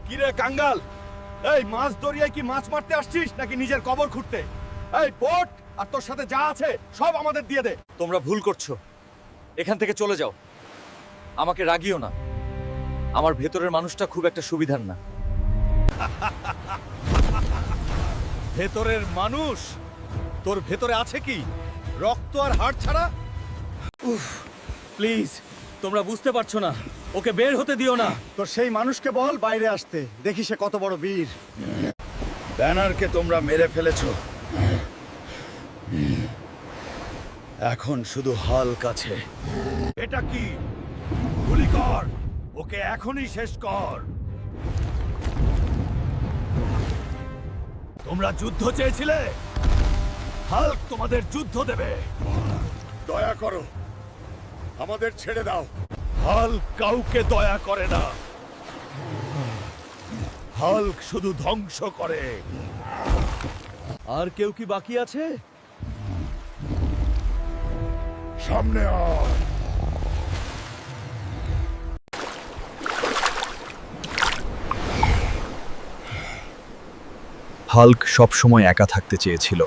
কিরে কাঙ্গাল, এই মাছ দরিয়ায় কি মাছ মারতে আসছিস নাকি নিজের কবর খুঁড়তে? এই পোট আর তোর সাথে যা আছে সব আমাদের দিয়ে দে। তোমরা ভুল করছো, এখান থেকে চলে যাও। আমাকে রাগিও না, আমার ভেতরের মানুষটা খুব একটা সুবিধার না। ভেতরের মানুষ? তোর ভেতরে আছে কি রক্ত আর হাড় ছাড়া? প্লিজ, তোমরা বুঝতে পারছো না, ওকে বের হতে দিও না। তোর সেই মানুষকে বল বাইরে আসতে, দেখি সে কত বড় বীর। ব্যানারকে তোমরা মেরে ফেলেছো, এখন শুধু হাল্ক আছে। এটা কি? গুলি কর, ওকে এখনই শেষ কর। তোমরা যুদ্ধ চেয়েছিলে, হাল্ক তোমাদের যুদ্ধ দেবে। দয়া করো, আমাদের ছেড়ে দাও। হাল্ক কাউকে দয়া করে না, হাল্ক শুধু ধ্বংস করে। আর কেউ কি বাকি আছে? সামনে আয়। হাল্ক সবসময় একা থাকতে চেয়েছিল।